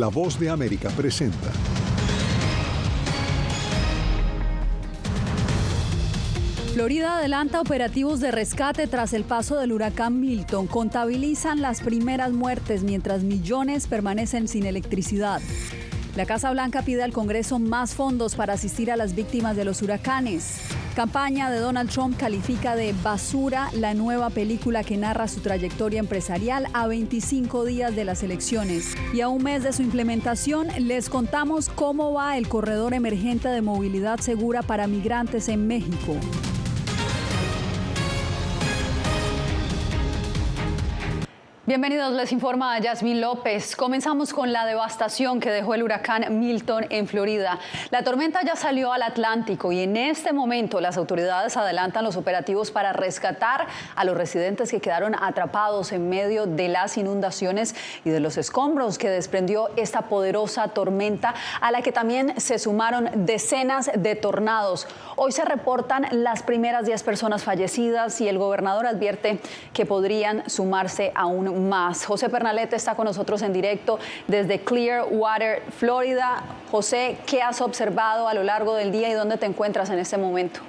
La Voz de América presenta. Florida adelanta operativos de rescate tras el paso del huracán Milton. Contabilizan las primeras muertes mientras millones permanecen sin electricidad. La Casa Blanca pide al Congreso más fondos para asistir a las víctimas de los huracanes. Campaña de Donald Trump califica de basura la nueva película que narra su trayectoria empresarial a 25 días de las elecciones. Y a un mes de su implementación, les contamos cómo va el corredor emergente de movilidad segura para migrantes en México. Bienvenidos, les informa Yasmín López. Comenzamos con la devastación que dejó el huracán Milton en Florida. La tormenta ya salió al Atlántico y en este momento las autoridades adelantan los operativos para rescatar a los residentes que quedaron atrapados en medio de las inundaciones y de los escombros que desprendió esta poderosa tormenta, a la que también se sumaron decenas de tornados. Hoy se reportan las primeras 10 personas fallecidas y el gobernador advierte que podrían sumarse aún más. José Pernalete está con nosotros en directo desde Clearwater, Florida. José, ¿qué has observado a lo largo del día y dónde te encuentras en este momento?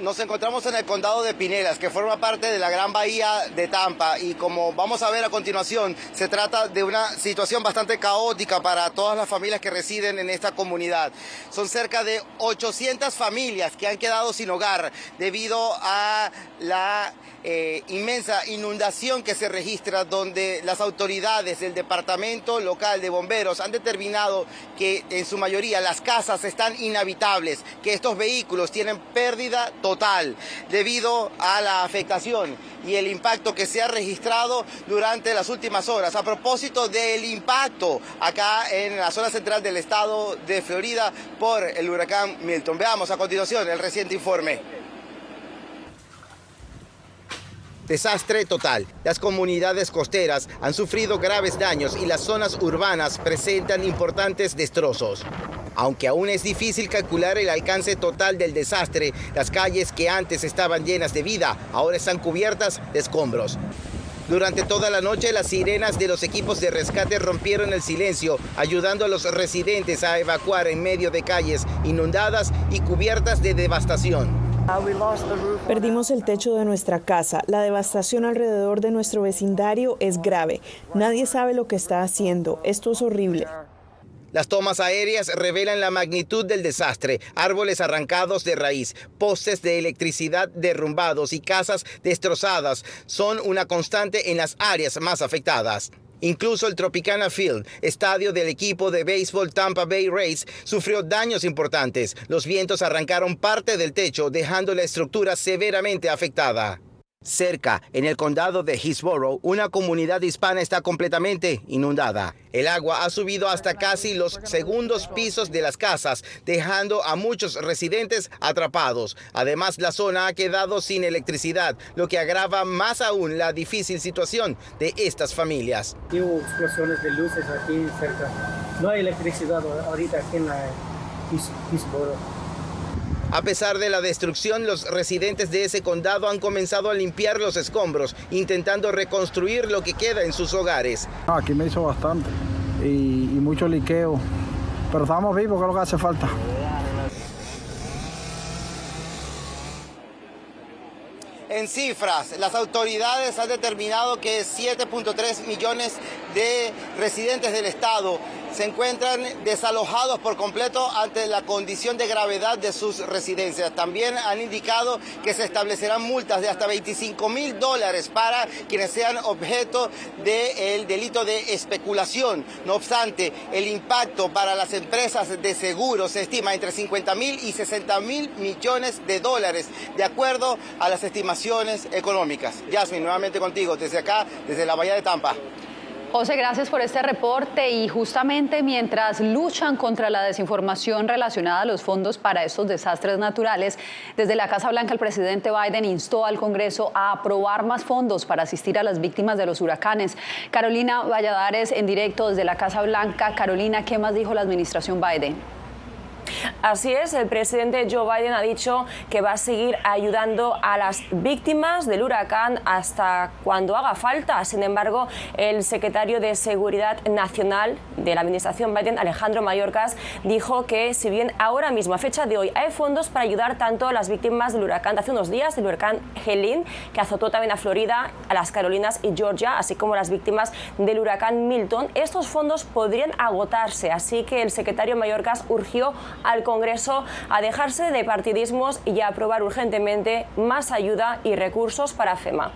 Nos encontramos en el condado de Pinellas, que forma parte de la Gran Bahía de Tampa, y como vamos a ver a continuación, se trata de una situación bastante caótica para todas las familias que residen en esta comunidad. Son cerca de 800 familias que han quedado sin hogar debido a la inmensa inundación que se registra, donde las autoridades del Departamento Local de Bomberos han determinado que en su mayoría las casas están inhabitables, que estos vehículos tienen pérdida total debido a la afectación y el impacto que se ha registrado durante las últimas horas. A propósito del impacto acá en la zona central del estado de Florida por el huracán Milton. Veamos a continuación el reciente informe. Desastre total. Las comunidades costeras han sufrido graves daños y las zonas urbanas presentan importantes destrozos. Aunque aún es difícil calcular el alcance total del desastre, las calles que antes estaban llenas de vida ahora están cubiertas de escombros. Durante toda la noche, las sirenas de los equipos de rescate rompieron el silencio, ayudando a los residentes a evacuar en medio de calles inundadas y cubiertas de devastación. Perdimos el techo de nuestra casa. La devastación alrededor de nuestro vecindario es grave. Nadie sabe lo que está haciendo. Esto es horrible. Las tomas aéreas revelan la magnitud del desastre: árboles arrancados de raíz, postes de electricidad derrumbados y casas destrozadas son una constante en las áreas más afectadas. Incluso el Tropicana Field, estadio del equipo de béisbol Tampa Bay Rays, sufrió daños importantes. Los vientos arrancaron parte del techo, dejando la estructura severamente afectada. Cerca, en el condado de Hillsborough, una comunidad hispana está completamente inundada. El agua ha subido hasta casi los segundos pisos de las casas, dejando a muchos residentes atrapados. Además, la zona ha quedado sin electricidad, lo que agrava más aún la difícil situación de estas familias. Hubo explosiones de luces aquí cerca. No hay electricidad ahorita aquí en Hillsborough. A pesar de la destrucción, los residentes de ese condado han comenzado a limpiar los escombros, intentando reconstruir lo que queda en sus hogares. Aquí me hizo bastante y mucho liqueo, pero estamos vivos, que es lo que hace falta. En cifras, las autoridades han determinado que 7.3 millones de residentes del estado se encuentran desalojados por completo ante la condición de gravedad de sus residencias. También han indicado que se establecerán multas de hasta $25,000 para quienes sean objeto del delito de especulación. No obstante, el impacto para las empresas de seguros se estima entre $50,000 y $60,000 millones, de acuerdo a las estimaciones económicas. Yasmín, nuevamente contigo, desde acá, desde la Bahía de Tampa. José, gracias por este reporte. Y justamente mientras luchan contra la desinformación relacionada a los fondos para estos desastres naturales, desde la Casa Blanca el presidente Biden instó al Congreso a aprobar más fondos para asistir a las víctimas de los huracanes. Carolina Valladares en directo desde la Casa Blanca. Carolina, ¿qué más dijo la administración Biden? Así es, el presidente Joe Biden ha dicho que va a seguir ayudando a las víctimas del huracán hasta cuando haga falta. Sin embargo, el secretario de Seguridad Nacional de la administración Biden, Alejandro Mayorkas, dijo que si bien ahora mismo, a fecha de hoy, hay fondos para ayudar tanto a las víctimas del huracán de hace unos días, el huracán Helene, que azotó también a Florida, a las Carolinas y Georgia, así como las víctimas del huracán Milton, estos fondos podrían agotarse. Así que el secretario Mayorkas urgió al Congreso a dejarse de partidismos y a aprobar urgentemente más ayuda y recursos para FEMA.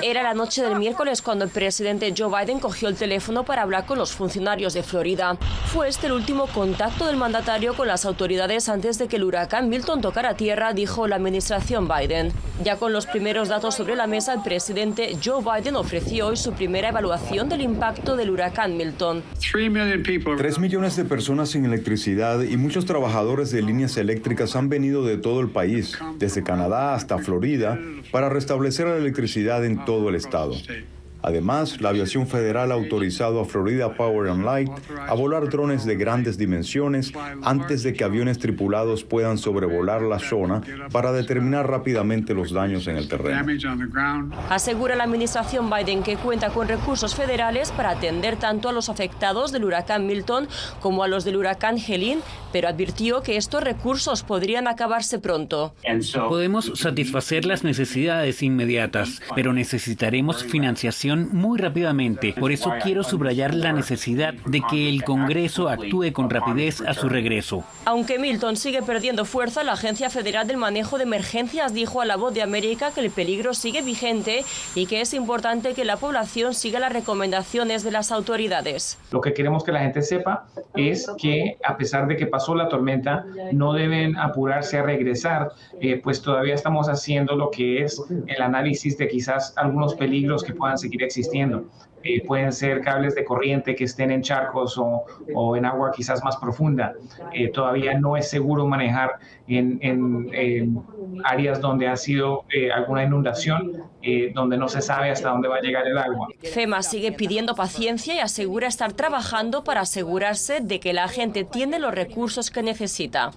Era la noche del miércoles cuando el presidente Joe Biden cogió el teléfono para hablar con los funcionarios de Florida. Fue este el último contacto del mandatario con las autoridades antes de que el huracán Milton tocara tierra, dijo la administración Biden. Ya con los primeros datos sobre la mesa, el presidente Joe Biden ofreció hoy su primera evaluación del impacto del huracán Milton. 3 millones de personas sin electricidad y muchos trabajadores de líneas eléctricas han venido de todo el país, desde Canadá hasta Florida, para restablecer la electricidad en todo el estado. Además, la aviación federal ha autorizado a Florida Power and Light a volar drones de grandes dimensiones antes de que aviones tripulados puedan sobrevolar la zona para determinar rápidamente los daños en el terreno. Asegura la administración Biden que cuenta con recursos federales para atender tanto a los afectados del huracán Milton como a los del huracán Helene, pero advirtió que estos recursos podrían acabarse pronto. Podemos satisfacer las necesidades inmediatas, pero necesitaremos financiación muy rápidamente. Por eso quiero subrayar la necesidad de que el Congreso actúe con rapidez a su regreso. Aunque Milton sigue perdiendo fuerza, la Agencia Federal del Manejo de Emergencias dijo a La Voz de América que el peligro sigue vigente y que es importante que la población siga las recomendaciones de las autoridades. Lo que queremos que la gente sepa es que a pesar de que pasó la tormenta, no deben apurarse a regresar, pues todavía estamos haciendo lo que es el análisis de quizás algunos peligros que puedan seguir existiendo. Pueden ser cables de corriente que estén en charcos o en agua quizás más profunda. Todavía no es seguro manejar en áreas donde ha sido alguna inundación, donde no se sabe hasta dónde va a llegar el agua. FEMA sigue pidiendo paciencia y asegura estar trabajando para asegurarse de que la gente tiene los recursos que necesita.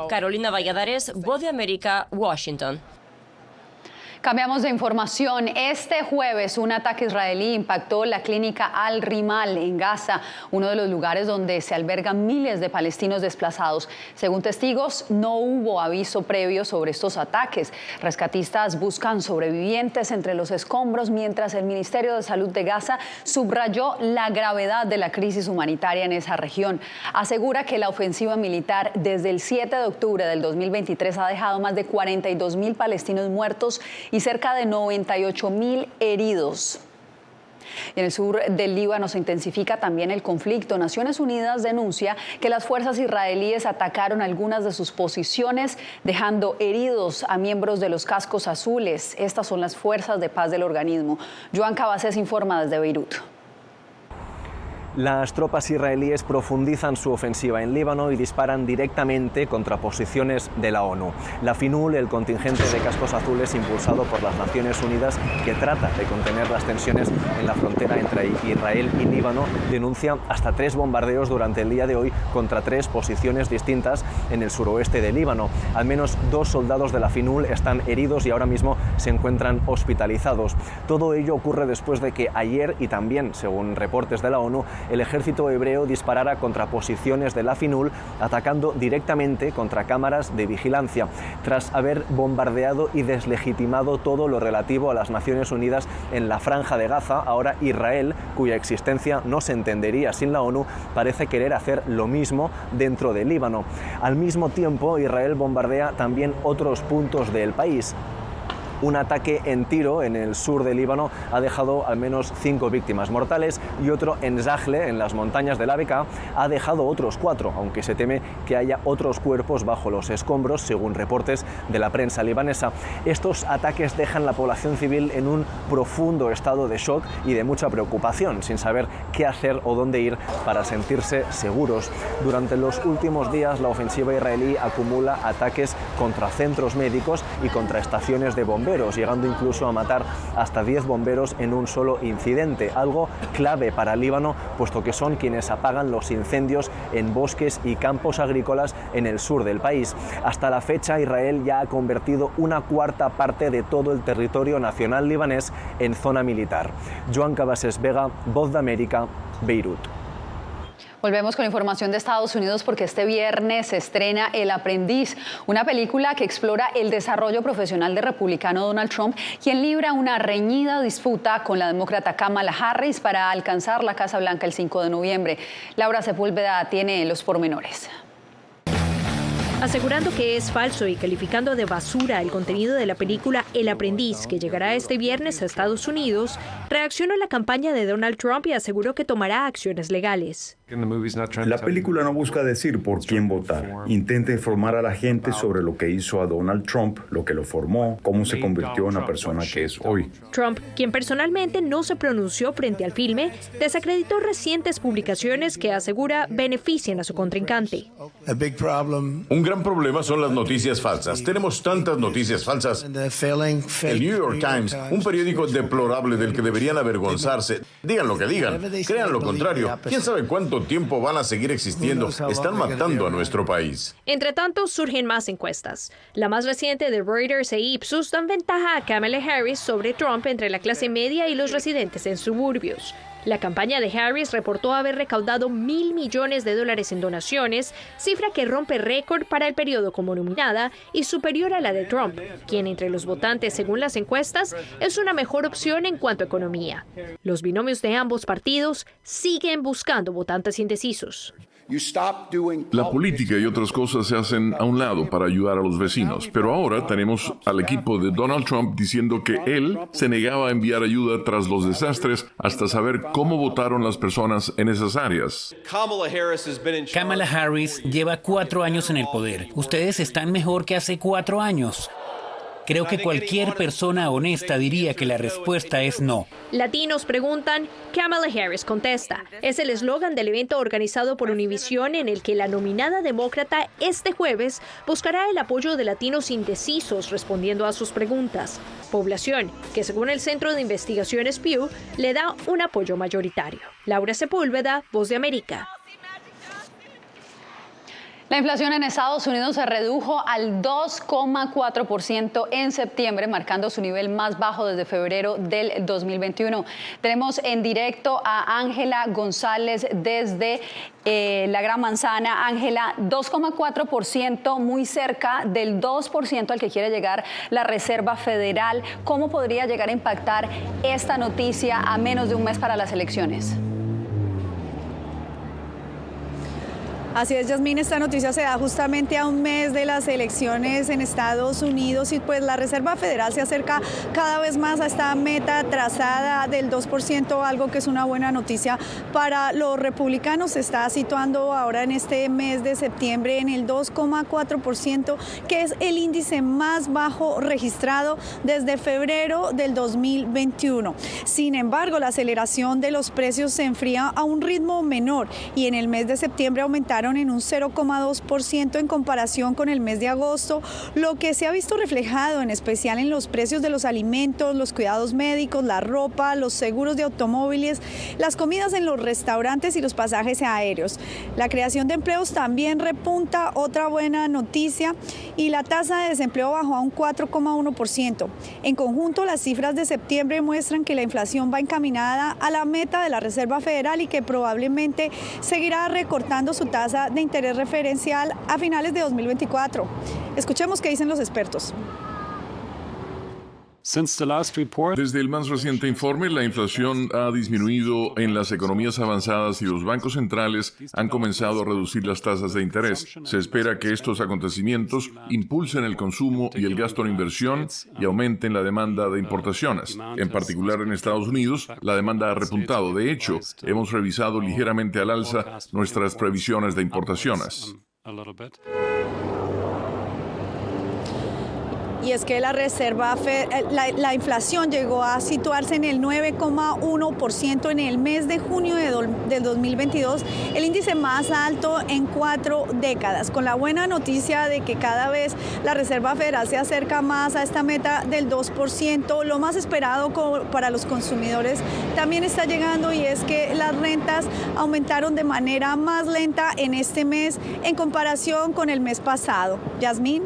Carolina Valladares, Voz de América, Washington. Cambiamos de información. Este jueves un ataque israelí impactó la clínica Al-Rimal en Gaza, uno de los lugares donde se albergan miles de palestinos desplazados. Según testigos, no hubo aviso previo sobre estos ataques. Rescatistas buscan sobrevivientes entre los escombros, mientras el Ministerio de Salud de Gaza subrayó la gravedad de la crisis humanitaria en esa región. Asegura que la ofensiva militar desde el 7 de octubre del 2023 ha dejado más de 42.000 palestinos muertos y cerca de 98.000 heridos. En el sur del Líbano se intensifica también el conflicto. Naciones Unidas denuncia que las fuerzas israelíes atacaron algunas de sus posiciones, dejando heridos a miembros de los cascos azules. Estas son las fuerzas de paz del organismo. Joan Cabacés informa desde Beirut. Las tropas israelíes profundizan su ofensiva en Líbano y disparan directamente contra posiciones de la ONU. La FINUL, el contingente de cascos azules impulsado por las Naciones Unidas que trata de contener las tensiones en la frontera entre Israel y Líbano, denuncia hasta 3 bombardeos durante el día de hoy contra 3 posiciones distintas en el suroeste de Líbano. Al menos 2 soldados de la FINUL están heridos y ahora mismo se encuentran hospitalizados. Todo ello ocurre después de que ayer, y también según reportes de la ONU, el ejército hebreo disparara contra posiciones de la FINUL, atacando directamente contra cámaras de vigilancia. Tras haber bombardeado y deslegitimado todo lo relativo a las Naciones Unidas en la Franja de Gaza, ahora Israel, cuya existencia no se entendería sin la ONU, parece querer hacer lo mismo dentro de Líbano. Al mismo tiempo, Israel bombardea también otros puntos del país. Un ataque en Tiro, en el sur de Líbano, ha dejado al menos 5 víctimas mortales y otro en Zajle, en las montañas del Bekaa, ha dejado otros 4, aunque se teme que haya otros cuerpos bajo los escombros, según reportes de la prensa libanesa. Estos ataques dejan la población civil en un profundo estado de shock y de mucha preocupación, sin saber qué hacer o dónde ir para sentirse seguros. Durante los últimos días, la ofensiva israelí acumula ataques contra centros médicos y contra estaciones de bomberos. bomberos, llegando incluso a matar hasta 10 bomberos en un solo incidente, algo clave para Líbano, puesto que son quienes apagan los incendios en bosques y campos agrícolas en el sur del país. Hasta la fecha, Israel ya ha convertido una cuarta parte de todo el territorio nacional libanés en zona militar. Joan Cabasés Vega, Voz de América, Beirut. Volvemos con información de Estados Unidos porque este viernes se estrena El Aprendiz, una película que explora el desarrollo profesional del republicano Donald Trump, quien libra una reñida disputa con la demócrata Kamala Harris para alcanzar la Casa Blanca el 5 de noviembre. Laura Sepúlveda tiene los pormenores. Asegurando que es falso y calificando de basura el contenido de la película El Aprendiz, que llegará este viernes a Estados Unidos, reaccionó a la campaña de Donald Trump y aseguró que tomará acciones legales. La película no busca decir por quién votar. Intenta informar a la gente sobre lo que hizo a Donald Trump, lo que lo formó, cómo se convirtió en la persona que es hoy. Trump, quien personalmente no se pronunció frente al filme, desacreditó recientes publicaciones que asegura benefician a su contrincante. Un gran problema son las noticias falsas. Tenemos tantas noticias falsas. El New York Times, un periódico deplorable del que deberían avergonzarse. Digan lo que digan, crean lo contrario. ¿Quién sabe cuánto tiempo van a seguir existiendo? Están matando a nuestro país. Entre tanto, surgen más encuestas. La más reciente de Reuters e Ipsos dan ventaja a Kamala Harris sobre Trump entre la clase media y los residentes en suburbios. La campaña de Harris reportó haber recaudado $1.000 millones en donaciones, cifra que rompe récord para el periodo como nominada y superior a la de Trump, quien entre los votantes, según las encuestas, es una mejor opción en cuanto a economía. Los binomios de ambos partidos siguen buscando votantes indecisos. La política y otras cosas se hacen a un lado para ayudar a los vecinos, pero ahora tenemos al equipo de Donald Trump diciendo que él se negaba a enviar ayuda tras los desastres hasta saber cómo votaron las personas en esas áreas. Kamala Harris lleva 4 años en el poder. Ustedes están mejor que hace 4 años. Creo que cualquier persona honesta diría que la respuesta es no. Latinos preguntan, Kamala Harris contesta. Es el eslogan del evento organizado por Univision en el que la nominada demócrata este jueves buscará el apoyo de latinos indecisos respondiendo a sus preguntas. Población que, según el Centro de Investigaciones Pew, le da un apoyo mayoritario. Laura Sepúlveda, Voz de América. La inflación en Estados Unidos se redujo al 2,4% en septiembre, marcando su nivel más bajo desde febrero del 2021. Tenemos en directo a Ángela González desde la Gran Manzana. Ángela, 2,4%, muy cerca del 2% al que quiere llegar la Reserva Federal. ¿Cómo podría llegar a impactar esta noticia a menos de un mes para las elecciones? Así es, Yasmín, esta noticia se da justamente a un mes de las elecciones en Estados Unidos y pues la Reserva Federal se acerca cada vez más a esta meta trazada del 2%, algo que es una buena noticia para los republicanos. Se está situando ahora en este mes de septiembre en el 2,4%, que es el índice más bajo registrado desde febrero del 2021. Sin embargo, la aceleración de los precios se enfría a un ritmo menor y en el mes de septiembre aumentaron en un 0,2% en comparación con el mes de agosto, lo que se ha visto reflejado en especial en los precios de los alimentos, los cuidados médicos, la ropa, los seguros de automóviles, las comidas en los restaurantes y los pasajes aéreos. La creación de empleos también repunta, otra buena noticia, y la tasa de desempleo bajó a un 4,1%. En conjunto, las cifras de septiembre muestran que la inflación va encaminada a la meta de la Reserva Federal y que probablemente seguirá recortando su tasa de interés referencial a finales de 2024. Escuchemos qué dicen los expertos. Desde el más reciente informe, la inflación ha disminuido en las economías avanzadas y los bancos centrales han comenzado a reducir las tasas de interés. Se espera que estos acontecimientos impulsen el consumo y el gasto en inversión y aumenten la demanda de importaciones. En particular en Estados Unidos, la demanda ha repuntado. De hecho, hemos revisado ligeramente al alza nuestras previsiones de importaciones. Y y es que la inflación llegó a situarse en el 9,1% en el mes de junio del 2022, el índice más alto en 4 décadas, con la buena noticia de que cada vez la Reserva Federal se acerca más a esta meta del 2%, lo más esperado para los consumidores también está llegando, y es que las rentas aumentaron de manera más lenta en este mes en comparación con el mes pasado. Yasmín.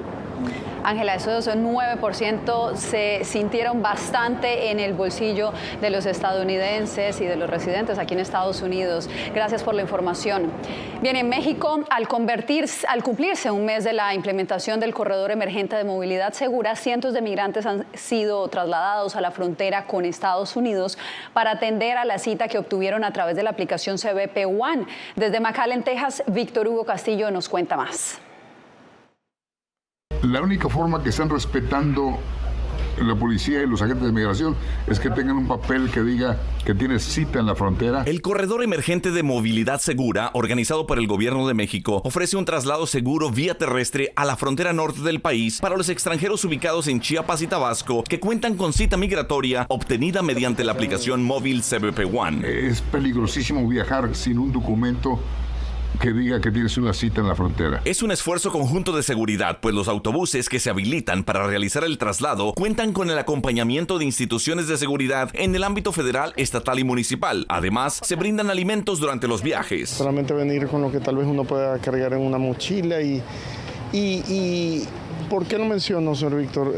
Ángela, esos 9% se sintieron bastante en el bolsillo de los estadounidenses y de los residentes aquí en Estados Unidos. Gracias por la información. Bien, en México, al cumplirse un mes de la implementación del corredor emergente de movilidad segura, cientos de migrantes han sido trasladados a la frontera con Estados Unidos para atender a la cita que obtuvieron a través de la aplicación CBP One. Desde McAllen, Texas, Víctor Hugo Castillo nos cuenta más. La única forma que están respetando la policía y los agentes de migración es que tengan un papel que diga que tiene cita en la frontera. El corredor emergente de movilidad segura, organizado por el gobierno de México, ofrece un traslado seguro vía terrestre a la frontera norte del país para los extranjeros ubicados en Chiapas y Tabasco que cuentan con cita migratoria obtenida mediante la aplicación móvil CBP One. Es peligrosísimo viajar sin un documento que diga que tienes una cita en la frontera. Es un esfuerzo conjunto de seguridad, pues los autobuses que se habilitan para realizar el traslado cuentan con el acompañamiento de instituciones de seguridad en el ámbito federal, estatal y municipal. Además, se brindan alimentos durante los viajes. Solamente venir con lo que tal vez uno pueda cargar en una mochila y ¿por qué lo menciono, señor Víctor?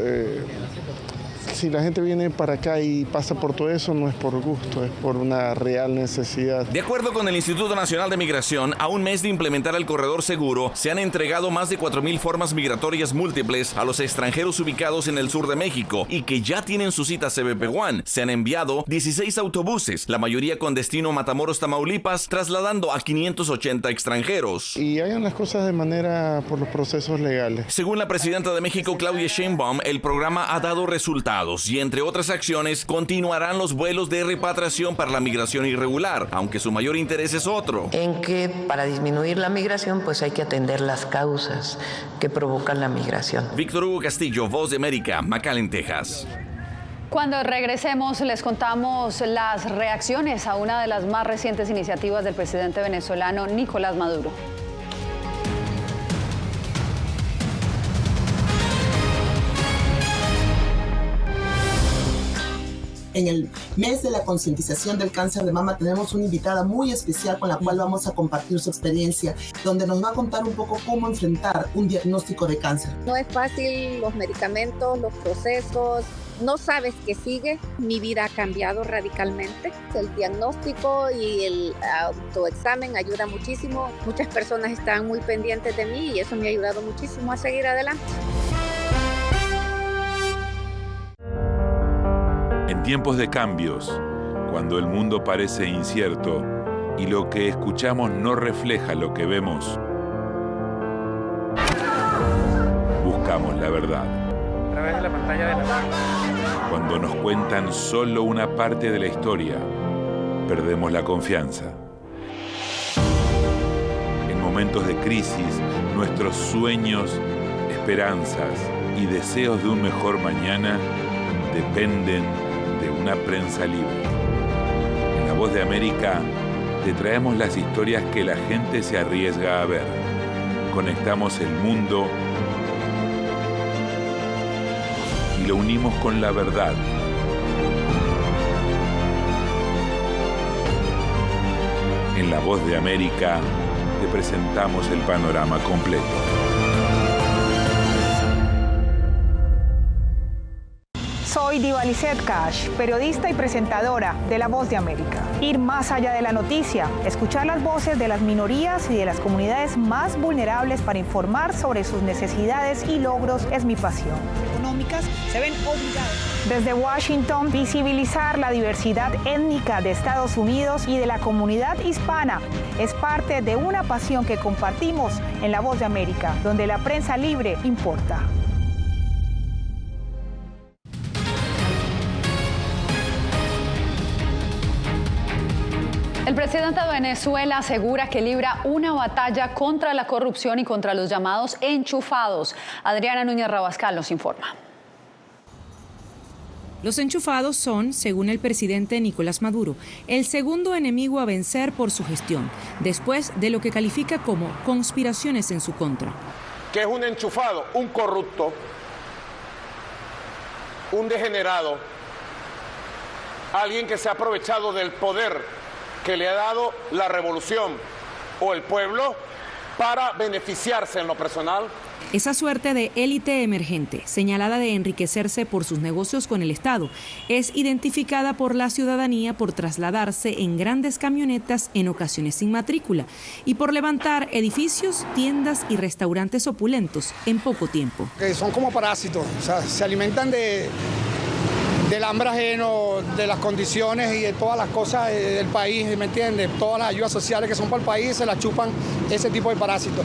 Si la gente viene para acá y pasa por todo eso, no es por gusto, es por una real necesidad. De acuerdo con el Instituto Nacional de Migración, a un mes de implementar el corredor seguro, se han entregado más de 4,000 formas migratorias múltiples a los extranjeros ubicados en el sur de México y que ya tienen su cita CBP One. Se han enviado 16 autobuses, la mayoría con destino Matamoros, Tamaulipas, trasladando a 580 extranjeros. Y hagan las cosas de manera por los procesos legales. Según la presidenta de México, Claudia Sheinbaum, el programa ha dado resultados y, entre otras acciones, continuarán los vuelos de repatriación para la migración irregular, aunque su mayor interés es otro. En que para disminuir la migración, pues hay que atender las causas que provocan la migración. Víctor Hugo Castillo, Voz de América, McAllen, Texas. Cuando regresemos, les contamos las reacciones a una de las más recientes iniciativas del presidente venezolano Nicolás Maduro. En el mes de la concientización del cáncer de mama tenemos una invitada muy especial con la cual vamos a compartir su experiencia, donde nos va a contar un poco cómo enfrentar un diagnóstico de cáncer. No es fácil, los medicamentos, los procesos, no sabes qué sigue. Mi vida ha cambiado radicalmente. El diagnóstico y el autoexamen ayuda muchísimo. Muchas personas están muy pendientes de mí y eso me ha ayudado muchísimo a seguir adelante. En tiempos de cambios, cuando el mundo parece incierto y lo que escuchamos no refleja lo que vemos, buscamos la verdad. A través de la pantalla de la... Cuando nos cuentan solo una parte de la historia, perdemos la confianza. En momentos de crisis, nuestros sueños, esperanzas y deseos de un mejor mañana dependen de una prensa libre. En La Voz de América te traemos las historias que la gente se arriesga a ver. Conectamos el mundo y lo unimos con la verdad. En La Voz de América te presentamos el panorama completo. Soy Diva Lizette Cash, periodista y presentadora de La Voz de América. Ir más allá de la noticia, escuchar las voces de las minorías y de las comunidades más vulnerables para informar sobre sus necesidades y logros es mi pasión. Económicas se ven obligadas. Desde Washington, visibilizar la diversidad étnica de Estados Unidos y de la comunidad hispana es parte de una pasión que compartimos en La Voz de América, donde la prensa libre importa. El presidente de Venezuela asegura que libra una batalla contra la corrupción y contra los llamados enchufados. Adriana Núñez Rabascal nos informa. Los enchufados son, según el presidente Nicolás Maduro, el segundo enemigo a vencer por su gestión, después de lo que califica como conspiraciones en su contra. ¿Qué es un enchufado? Un corrupto, un degenerado, alguien que se ha aprovechado del poder que le ha dado la revolución o el pueblo para beneficiarse en lo personal. Esa suerte de élite emergente, señalada de enriquecerse por sus negocios con el Estado, es identificada por la ciudadanía por trasladarse en grandes camionetas en ocasiones sin matrícula y por levantar edificios, tiendas y restaurantes opulentos en poco tiempo. Que son como parásitos, o sea, se alimentan del hambre ajeno, de las condiciones y de todas las cosas del país, ¿me entiendes? Todas las ayudas sociales que son para el país se las chupan ese tipo de parásitos.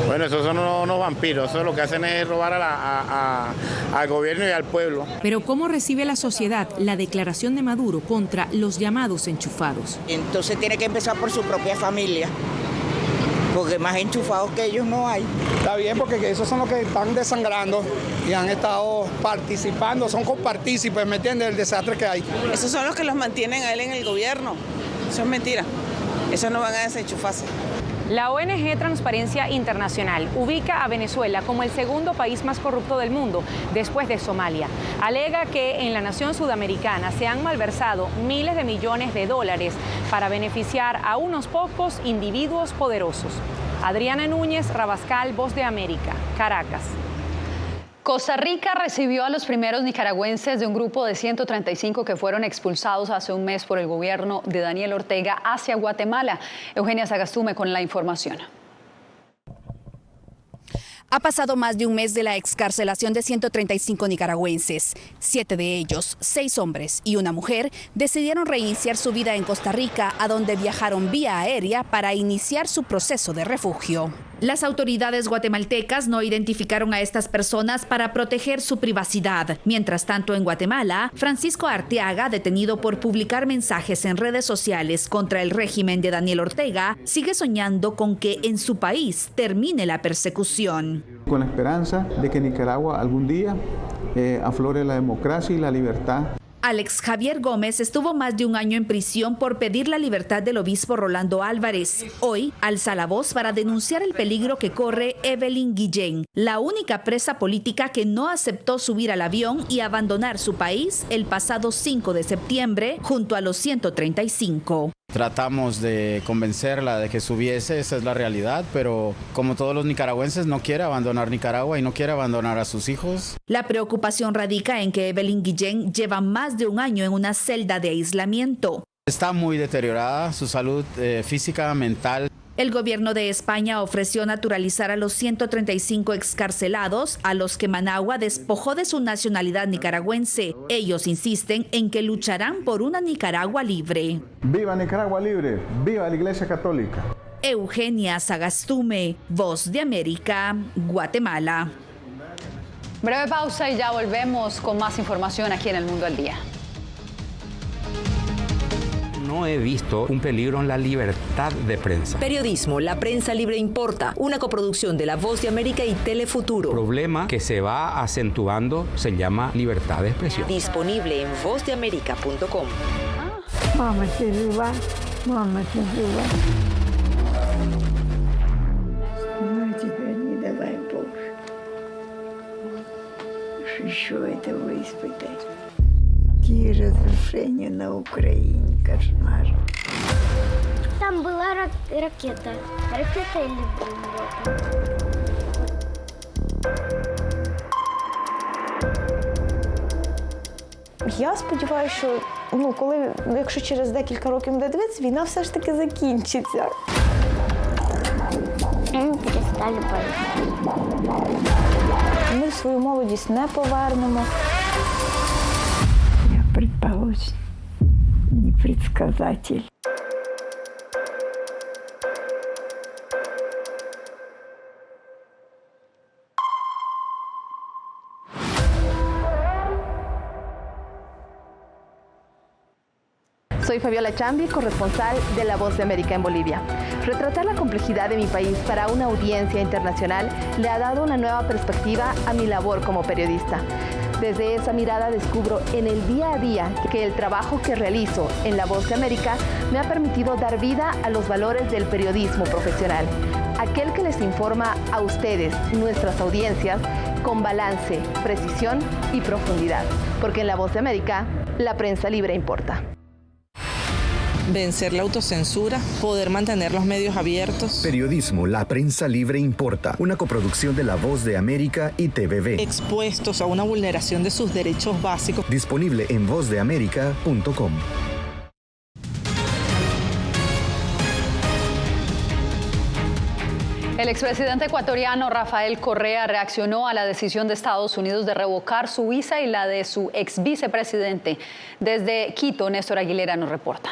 Bueno, esos son unos vampiros, eso lo que hacen es robar al gobierno y al pueblo. Pero ¿cómo recibe la sociedad la declaración de Maduro contra los llamados enchufados? Entonces tiene que empezar por su propia familia, porque más enchufados que ellos no hay. Está bien, porque esos son los que están desangrando y han estado participando, son compartícipes, ¿me entiendes?, del desastre que hay. Esos son los que los mantienen a él en el gobierno. Eso es mentira. Esos no van a desenchufarse. La ONG Transparencia Internacional ubica a Venezuela como el segundo país más corrupto del mundo, después de Somalia. Alega que en la nación sudamericana se han malversado miles de millones de dólares para beneficiar a unos pocos individuos poderosos. Adriana Núñez Rabascal, Voz de América, Caracas. Costa Rica recibió a los primeros nicaragüenses de un grupo de 135 que fueron expulsados hace un mes por el gobierno de Daniel Ortega hacia Guatemala. Eugenia Sagastume con la información. Ha pasado más de un mes de la excarcelación de 135 nicaragüenses. 7 de ellos, 6 hombres y una mujer, decidieron reiniciar su vida en Costa Rica, a donde viajaron vía aérea para iniciar su proceso de refugio. Las autoridades guatemaltecas no identificaron a estas personas para proteger su privacidad. Mientras tanto, en Guatemala, Francisco Arteaga, detenido por publicar mensajes en redes sociales contra el régimen de Daniel Ortega, sigue soñando con que en su país termine la persecución. Con la esperanza de que en Nicaragua algún día aflore la democracia y la libertad. Alex Javier Gómez estuvo más de un año en prisión por pedir la libertad del obispo Rolando Álvarez. Hoy alza la voz para denunciar el peligro que corre Evelyn Guillén, la única presa política que no aceptó subir al avión y abandonar su país el pasado 5 de septiembre junto a los 135. Tratamos de convencerla de que subiese, esa es la realidad, pero como todos los nicaragüenses no quiere abandonar Nicaragua y no quiere abandonar a sus hijos. La preocupación radica en que Evelyn Guillén lleva más de un año en una celda de aislamiento. Está muy deteriorada su salud física, mental. El gobierno de España ofreció naturalizar a los 135 excarcelados, a los que Managua despojó de su nacionalidad nicaragüense. Ellos insisten en que lucharán por una Nicaragua libre. ¡Viva Nicaragua libre! ¡Viva la Iglesia Católica! Eugenia Sagastume, Voz de América, Guatemala. Breve pausa y ya volvemos con más información aquí en El Mundo al Día. No he visto un peligro en la libertad de prensa. Periodismo, la prensa libre importa. Una coproducción de La Voz de América y Telefuturo. El problema que se va acentuando se llama libertad de expresión. Disponible en vozdeamerica.com. Mama, Silva. Mama, Silva. Ну, теперь не давай Боже. Еще этого испытать. Какие разрушения на Украине, кошмар. Там была ракета. Ракета или бомба? Я сподіваюся, що якщо через декілька років буде дивитися, війна все ж таки закінчиться. Ми перестали боятися. Ми свою молодість не повернемо. Предположим, непредсказатель. Soy Fabiola Chambi, corresponsal de La Voz de América en Bolivia. Retratar la complejidad de mi país para una audiencia internacional le ha dado una nueva perspectiva a mi labor como periodista. Desde esa mirada descubro en el día a día que el trabajo que realizo en La Voz de América me ha permitido dar vida a los valores del periodismo profesional. Aquel que les informa a ustedes, nuestras audiencias, con balance, precisión y profundidad. Porque en La Voz de América, la prensa libre importa. Vencer la autocensura, poder mantener los medios abiertos. Periodismo, la prensa libre importa. Una coproducción de La Voz de América y TVV. Expuestos a una vulneración de sus derechos básicos. Disponible en vozdeamerica.com. El expresidente ecuatoriano Rafael Correa reaccionó a la decisión de Estados Unidos de revocar su visa y la de su ex vicepresidente. Desde Quito, Néstor Aguilera nos reporta.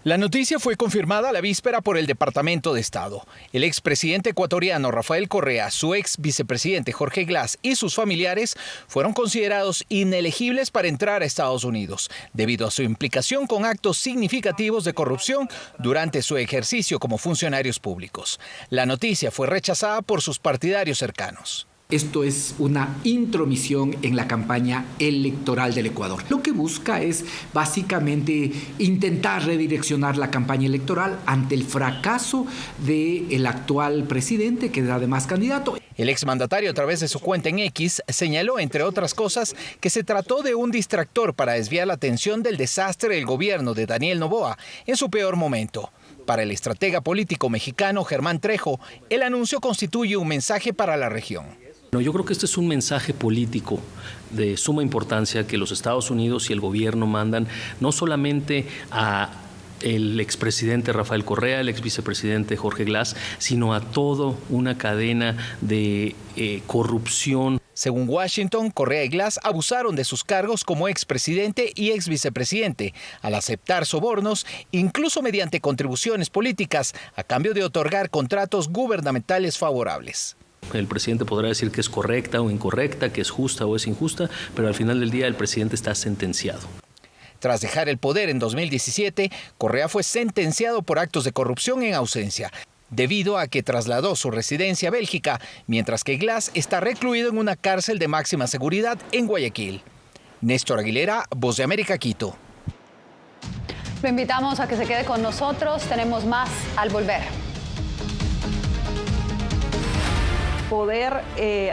La noticia fue confirmada a la víspera por el Departamento de Estado. El expresidente ecuatoriano Rafael Correa, su ex vicepresidente Jorge Glass y sus familiares fueron considerados inelegibles para entrar a Estados Unidos, debido a su implicación con actos significativos de corrupción durante su ejercicio como funcionarios públicos. La noticia fue rechazada por sus partidarios cercanos. Esto es una intromisión en la campaña electoral del Ecuador. Lo que busca es básicamente intentar redireccionar la campaña electoral ante el fracaso del actual presidente, que es además candidato. El exmandatario, a través de su cuenta en X, señaló, entre otras cosas, que se trató de un distractor para desviar la atención del desastre del gobierno de Daniel Noboa en su peor momento. Para el estratega político mexicano Germán Trejo, el anuncio constituye un mensaje para la región. Yo creo que este es un mensaje político de suma importancia que los Estados Unidos y el gobierno mandan no solamente a el expresidente Rafael Correa, el exvicepresidente Jorge Glass, sino a toda una cadena de corrupción. Según Washington, Correa y Glass abusaron de sus cargos como expresidente y exvicepresidente al aceptar sobornos, incluso mediante contribuciones políticas, a cambio de otorgar contratos gubernamentales favorables. El presidente podrá decir que es correcta o incorrecta, que es justa o es injusta, pero al final del día el presidente está sentenciado. Tras dejar el poder en 2017, Correa fue sentenciado por actos de corrupción en ausencia, debido a que trasladó su residencia a Bélgica, mientras que Glass está recluido en una cárcel de máxima seguridad en Guayaquil. Néstor Aguilera, Voz de América, Quito. Lo invitamos a que se quede con nosotros. Tenemos más al volver. Poder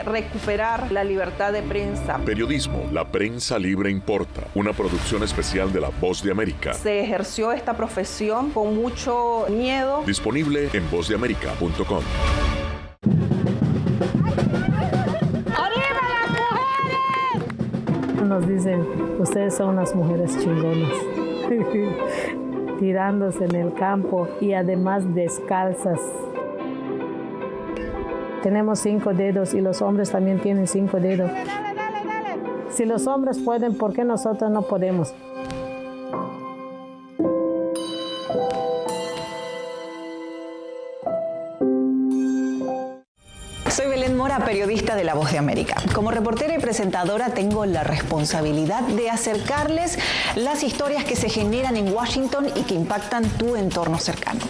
recuperar la libertad de prensa. Periodismo, la prensa libre importa. Una producción especial de La Voz de América. Se ejerció esta profesión con mucho miedo. Disponible en vozdeamerica.com. ¡Arriba las mujeres! Nos dicen, ustedes son unas mujeres chingonas. Tirándose en el campo y además descalzas. Tenemos 5 dedos y los hombres también tienen 5 dedos. Si los hombres pueden, ¿por qué nosotros no podemos? Soy Belén Mora, periodista de La Voz de América. Como reportera y presentadora tengo la responsabilidad de acercarles las historias que se generan en Washington y que impactan tu entorno cercano.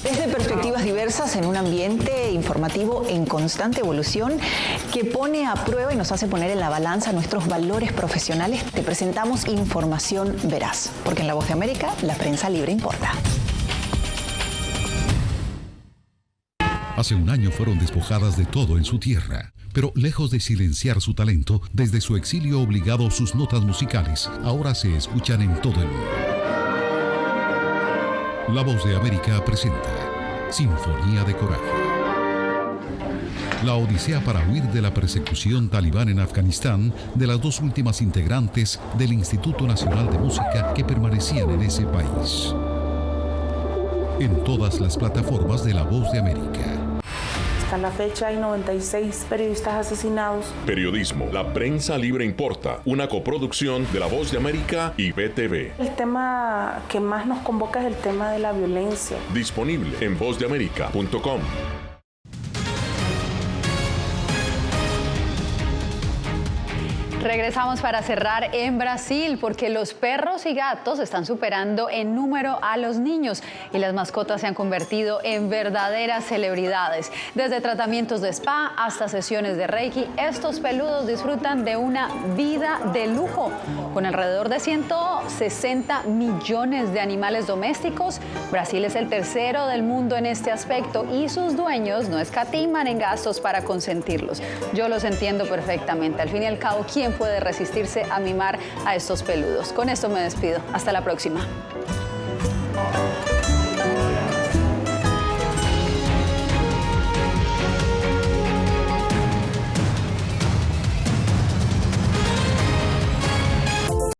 Desde perspectivas diversas en un ambiente informativo en constante evolución que pone a prueba y nos hace poner en la balanza nuestros valores profesionales, te presentamos información veraz, porque en La Voz de América la prensa libre importa. Hace un año fueron despojadas de todo en su tierra, pero lejos de silenciar su talento, desde su exilio obligado sus notas musicales ahora se escuchan en todo el mundo. La Voz de América presenta Sinfonía de Coraje. La odisea para huir de la persecución talibán en Afganistán de las 2 últimas integrantes del Instituto Nacional de Música que permanecían en ese país. En todas las plataformas de La Voz de América. Hasta la fecha hay 96 periodistas asesinados. Periodismo, la prensa libre importa. Una coproducción de La Voz de América y BTV. El tema que más nos convoca es el tema de la violencia. Disponible en vozdeamerica.com. Regresamos para cerrar en Brasil, porque los perros y gatos están superando en número a los niños y las mascotas se han convertido en verdaderas celebridades. Desde tratamientos de spa hasta sesiones de Reiki, estos peludos disfrutan de una vida de lujo. Con alrededor de 160 millones de animales domésticos, Brasil es el tercero del mundo en este aspecto y sus dueños no escatiman en gastos para consentirlos. Yo los entiendo perfectamente. Al fin y al cabo, ¿quién puede resistirse a mimar a estos peludos? Con esto me despido. Hasta la próxima.